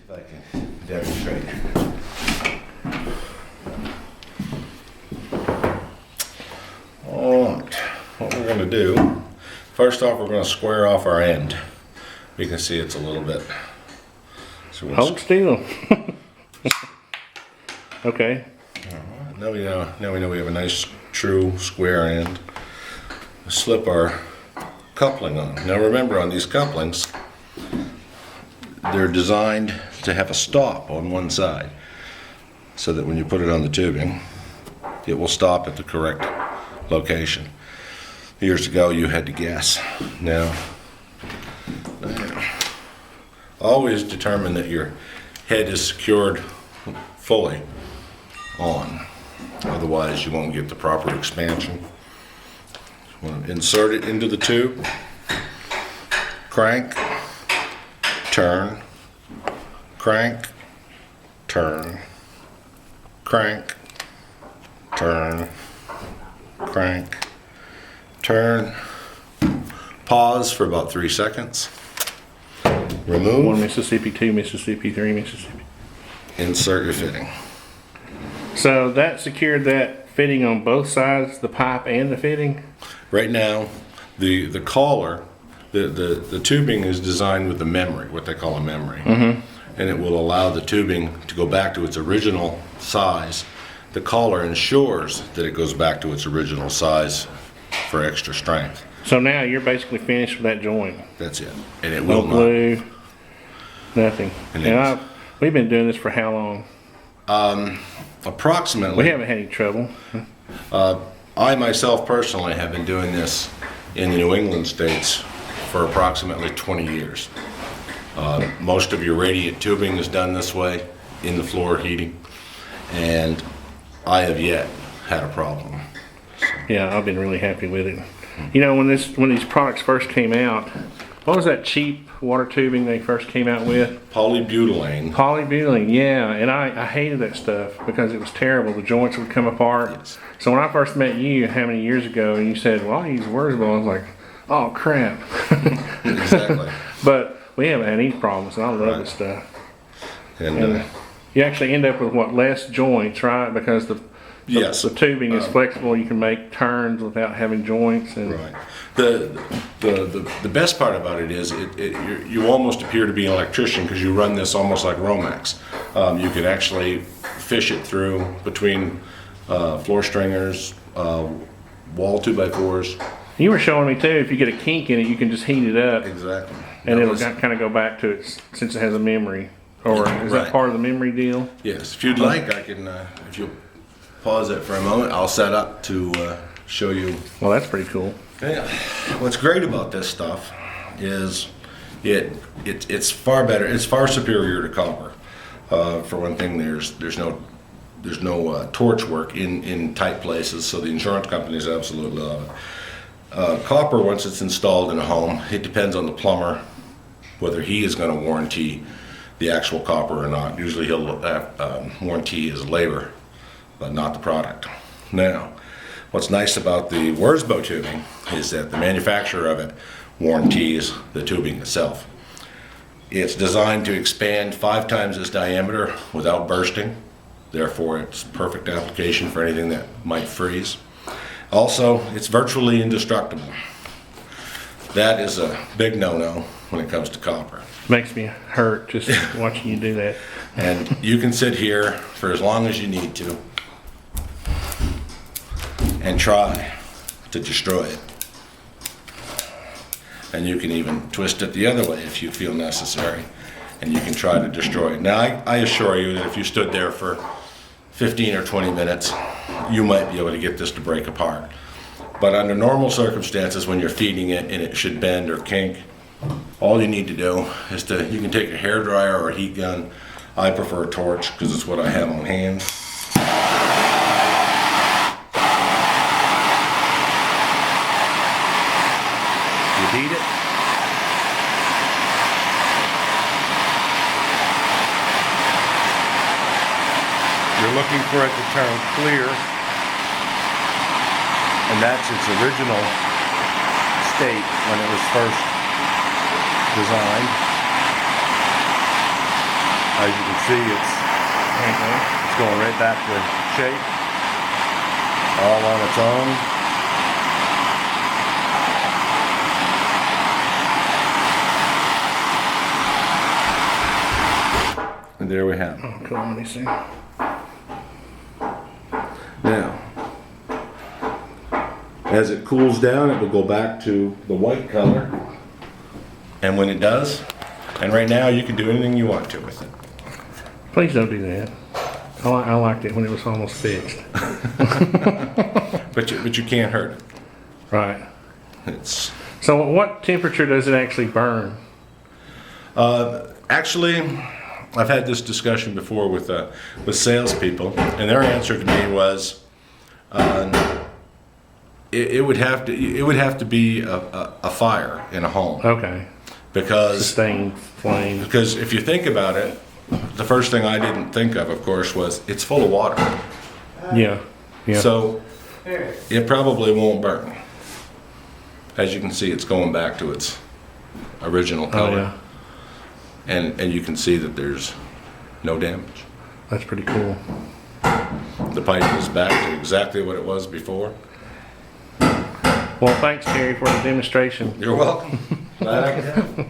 if I can demonstrate. Alright, what we're going to do, first off we're going to square off our end. You can see it's a little bit. So Hold still. Okay. Now we know we have a nice true square end. Slip our coupling on. Now remember, on these couplings, they're designed to have a stop on one side so that when you put it on the tubing, it will stop at the correct location. Years ago you had to guess. Now always determine that your head is secured fully on, otherwise you won't get the proper expansion. You want to insert it into the tube, crank, turn, crank, turn, crank, turn, crank, turn, pause for about 3 seconds, remove, 1 Mississippi, 2 Mississippi, 3 Mississippi. Insert your fitting. So that secured that fitting on both sides, the pipe and the fitting? Right now, the collar, the tubing is designed with a memory, what they call a memory. Mm-hmm. And it will allow the tubing to go back to its original size. The collar ensures that it goes back to its original size for extra strength. So now you're basically finished with that joint. That's it. And it No will glue, nothing. And We've been doing this for how long? Approximately. We haven't had any trouble. I myself personally have been doing this in the New England states for approximately 20 years. Most of your radiant tubing is done this way in the floor heating, and I have yet had a problem. Yeah, I've been really happy with it. You know, when these products first came out, what was that cheap water tubing they first came out with? Polybutylene. Polybutylene, yeah, and I hated that stuff because it was terrible. The joints would come apart. Yes. So when I first met you, how many years ago, and you said, well, I use Wirsbo, I was like, oh crap. Exactly. But we haven't had any problems, and I love Right. this stuff. And And you actually end up with what, less joints, right? Because the yes, the tubing is flexible. You can make turns without having joints. And right. The best part about it is you almost appear to be an electrician because you run this almost like Romex. You can actually fish it through between floor stringers, wall 2x4s. you were showing me too, if you get a kink in it, you can just heat it up, Exactly. and That it'll was- kind of go back to its, since it has a memory. Or is that Right. part of the memory deal? Yes, if you'd like, I can. If you'll pause it for a moment, I'll set up to show you. Well, that's pretty cool. Yeah. What's great about this stuff is it's far better. It's far superior to copper. For one thing, there's no torch work in tight places, so the insurance companies absolutely love it. Copper, once it's installed in a home, it depends on the plumber whether he is going to warranty the actual copper or not. Usually he'll warranty his labor, but not the product. Now, what's nice about the Wirsbo tubing is that the manufacturer of it warranties the tubing itself. It's designed to expand 5 times its diameter without bursting. Therefore, it's perfect application for anything that might freeze. Also, it's virtually indestructible. That is a big no-no when it comes to copper. Makes me hurt just watching you do that. And you can sit here for as long as you need to and try to destroy it. And you can even twist it the other way if you feel necessary, and you can try to destroy it. Now, I assure you that if you stood there for 15 or 20 minutes, you might be able to get this to break apart. But under normal circumstances, when you're feeding it and it should bend or kink, all you need to do is you can take a hairdryer or a heat gun. I prefer a torch because it's what I have on hand. You heat it. You're looking for it to turn clear, and that's its original state when it was first designed. As you can see, it's going right back to shape, all on its own. And there we have it. Oh, cool. Let me see. Now, as it cools down, it will go back to the white color. And when it does, and right now you can do anything you want to with it. Please don't do that. I liked it when it was almost fixed. But you can't hurt it. Right. It's So what temperature does it actually burn? actually, I've had this discussion before with salespeople, and their answer to me was, it would have to be a fire in a home. Okay. Because Sustained flame. if you think about it, the first thing I didn't think of course, was it's full of water. Yeah. Yeah. So it probably won't burn. As you can see, it's going back to its original color. yeah. And you can see that there's no damage. That's pretty cool. The pipe is back to exactly what it was before. Well, thanks, Terry, for the demonstration. You're welcome. Glad I could help.